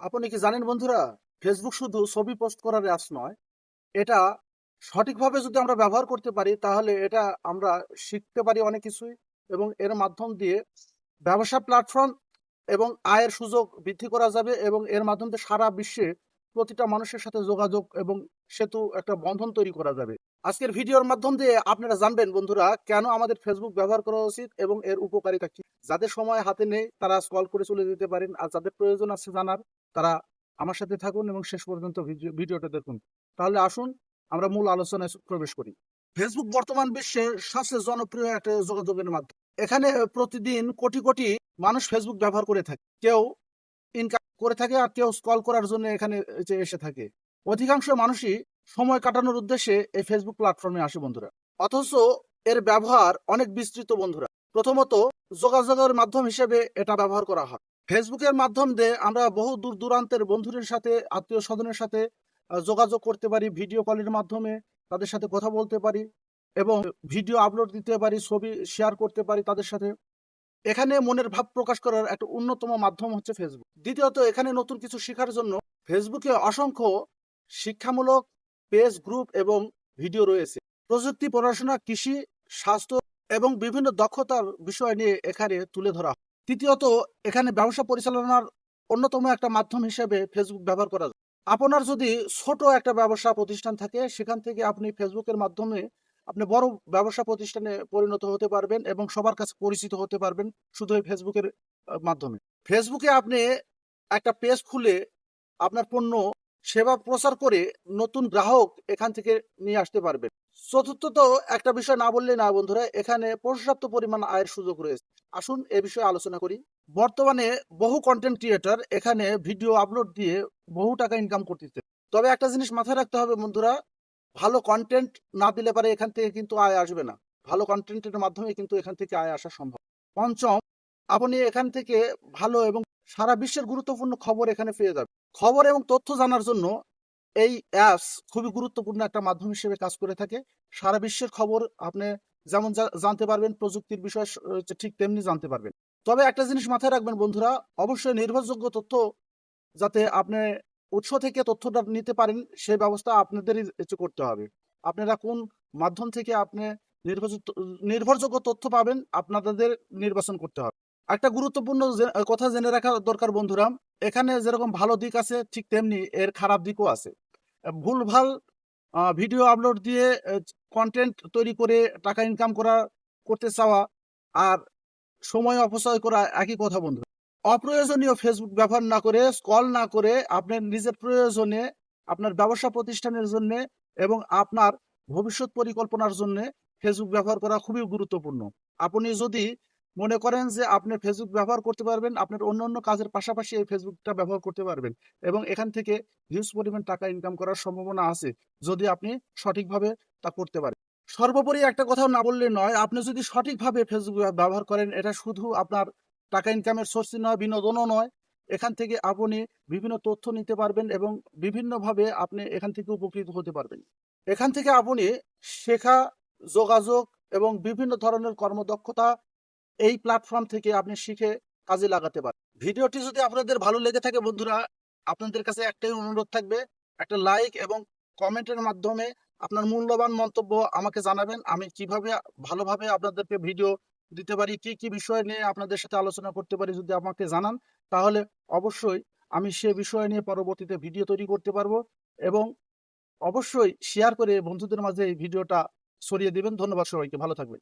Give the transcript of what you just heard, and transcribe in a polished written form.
আপনি কি জানেন বন্ধুরা, ফেসবুক শুধু ছবি পোস্ট করার অ্যাপস নয়। এটা সঠিকভাবে যদি আমরা ব্যবহার করতে পারি তাহলে এটা আমরা শিখতে পারি অনেক কিছুই, এবং এর মাধ্যম দিয়ে ব্যবসা প্ল্যাটফর্ম এবং আয়ের সুযোগ বৃদ্ধি করা যাবে, এবং এর মাধ্যম দিয়ে সারা বিশ্বে প্রতিটা মানুষের সাথে যোগাযোগ এবং সেতু একটা বন্ধন তৈরি করা যাবে। আজকের ভিডিওর মাধ্যম দিয়ে আপনারা জানবেন বন্ধুরা, কেন আমাদের ফেসবুক ব্যবহার করা উচিত এবং এর উপকারিতা কি। যাদের সময় হাতে নেই তারা স্ক্রল করে চলে যেতে পারেন, আর যাদের প্রয়োজন আছে জানার তারা আমার সাথে থাকুন এবং শেষ পর্যন্ত ভিডিওটা দেখুন। তাহলে আসুন আমরা মূল আলোচনায় প্রবেশ করি। ফেসবুক বর্তমান বিশ্বের সবচেয়ে জনপ্রিয় একটা যোগাযোগের মাধ্যম। এখানে প্রতিদিন কোটি কোটি মানুষ ফেসবুক ব্যবহার করে থাকে। কেউ ইনকাম করে থাকে আর কেউ স্ক্রল করার জন্য এখানে এসে থাকে। অধিকাংশ মানুষই সময় কাটানোর উদ্দেশ্যে এই ফেসবুক প্ল্যাটফর্মে আসে বন্ধুরা। অথচ এর ব্যবহার অনেক বিস্তৃত বন্ধুরা। প্রথমত, যোগাযোগের মাধ্যম হিসেবে এটা ব্যবহার করা হয়। ফেসবুকের মাধ্যম দিয়ে আমরা বহু দূর দূরান্তের বন্ধুদের সাথে, আত্মীয় স্বজনের সাথে যোগাযোগ করতে পারি। ভিডিও কলের মাধ্যমে তাদের সাথে কথা বলতে পারি এবং ভিডিও আপলোড দিতে পারি, ছবি শেয়ার করতে পারি তাদের সাথে। এখানে মনের ভাব প্রকাশ করার একটা অন্যতম মাধ্যম হচ্ছে ফেসবুক। দ্বিতীয়ত, এখানে নতুন কিছু শেখার জন্য ফেসবুকে অসংখ্য শিক্ষামূলক পেজ, গ্রুপ এবং ভিডিও রয়েছে। প্রযুক্তি, পড়াশোনা, কৃষি, স্বাস্থ্য এবং বিভিন্ন দক্ষতার বিষয় নিয়ে এখানে তুলে ধরা হয়। তৃতীয়ত, এখানে ব্যবসা পরিচালনার অন্যতম একটা মাধ্যম হিসেবে ফেসবুক ব্যবহার করা যায়। আপনার যদি ছোট একটা ব্যবসা প্রতিষ্ঠান থাকে, সেখান থেকে আপনি ফেসবুকের মাধ্যমে আপনি বড় ব্যবসা প্রতিষ্ঠানে পরিণত হতে পারবেন এবং সবার কাছে পরিচিত হতে পারবেন শুধু এই ফেসবুকের মাধ্যমে। ফেসবুকে আপনি একটা পেজ খুলে আপনার পণ্য সেবা প্রচার করে নতুন গ্রাহক এখান থেকে নিয়ে আসতে পারবেন। চতুর্থত, একটা বিষয় না বললে না বন্ধুরা, এখানে পর্যাপ্ত পরিমাণ আয়ের সুযোগ রয়েছে। আসুন এ বিষয়ে আলোচনা করি। বর্তমানে বহু কন্টেন্ট ক্রিয়েটর এখানে ভিডিও আপলোড দিয়ে বহু টাকা ইনকাম করতেছে। তবে একটা জিনিস মাথায় রাখতে হবে বন্ধুরা, ভালো কন্টেন্ট না দিলে পারে এখান থেকে কিন্তু আয় আসবে না। ভালো কন্টেন্টের মাধ্যমে কিন্তু এখান থেকে আয় আসা সম্ভব। পঞ্চম, আপনি এখান থেকে ভালো এবং সারা বিশ্বের গুরুত্বপূর্ণ খবর এখানে পেয়ে যাবেন। খবর এবং তথ্য জানার জন্য এই অ্যাপস খুবই গুরুত্বপূর্ণ একটা মাধ্যম হিসেবে কাজ করে থাকে। সারা বিশ্বের খবর আপনি যেমন জানতে পারবেন, প্রযুক্তির বিষয় ঠিক তেমনি জানতে পারবেন। তবে একটা জিনিস মাথায় রাখবেন বন্ধুরা, অবশ্যই নির্ভরযোগ্য তথ্য যাতে আপনি উৎস থেকে তথ্যটা নিতে পারেন সেই ব্যবস্থা আপনাদেরই করতে হবে। আপনারা কোন মাধ্যম থেকে আপনি নির্ভরযোগ্য নির্ভরযোগ্য তথ্য পাবেন আপনাদের নির্বাচন করতে হবে। একটা গুরুত্বপূর্ণ কথা জেনে রাখা দরকার বন্ধুরা, এখানে যেরকম ভালো দিক আছে ঠিক তেমনি এর খারাপ দিকও আছে। ভুলভাল ভিডিও আপলোড দিয়ে কন্টেন্ট তৈরি করে টাকা ইনকাম করতে চাওয়া আর সময় অপচয় করা একই কথা বন্ধু। অপ্রয়োজনীয় ফেসবুক ব্যবহার না করে, স্ক্রল না করে আপনার নিজের প্রয়োজনে, আপনার ব্যবসা প্রতিষ্ঠানের জন্য এবং আপনার ভবিষ্যৎ পরিকল্পনার জন্য ফেসবুক ব্যবহার করা খুবই গুরুত্বপূর্ণ। আপনি যদি মনে করেন যে আপনি ফেসবুক ব্যবহার করতে পারবেন, আপনার অন্য কাজের পাশাপাশি এই ফেসবুকটা ব্যবহার করতে পারবেন এবং এখান থেকে হিউজ পরিমাণ টাকা ইনকাম করার সম্ভাবনা আছে যদি আপনি সঠিকভাবে তা করতে পারেন। সর্বোপরি একটা কথা না বললে নয়, আপনি যদি সঠিকভাবে ফেসবুক ব্যবহার করেন, এটা শুধু আপনার টাকা ইনকামের সোর্সই নয়, বিনোদনও নয়। এখান থেকে আপনি বিভিন্ন তথ্য নিতে পারবেন এবং বিভিন্নভাবে আপনি এখান থেকে উপকৃত হতে পারবেন। এখান থেকে আপনি শেখা, যোগাযোগ এবং বিভিন্ন ধরনের কর্মদক্ষতা এই প্ল্যাটফর্ম থেকে আপনি শিখে কাজে লাগাতে পারেন। ভিডিওটি যদি আপনাদের ভালো লেগে থাকে বন্ধুরা, আপনাদের কাছে একটাই অনুরোধ থাকবে, একটা লাইক এবং কমেন্টের মাধ্যমে আপনার মূল্যবান মন্তব্য আমাকে জানাবেন। আমি কিভাবে ভালোভাবে আপনাদেরকে ভিডিও দিতে পারি, কি কি বিষয় নিয়ে আপনাদের সাথে আলোচনা করতে পারি যদি আমাকে জানান, তাহলে অবশ্যই আমি সে বিষয় নিয়ে পরবর্তীতে ভিডিও তৈরি করতে পারবো। এবং অবশ্যই শেয়ার করে বন্ধুদের মাঝে এই ভিডিওটা ছড়িয়ে দিবেন। ধন্যবাদ সবাইকে, ভালো থাকবেন।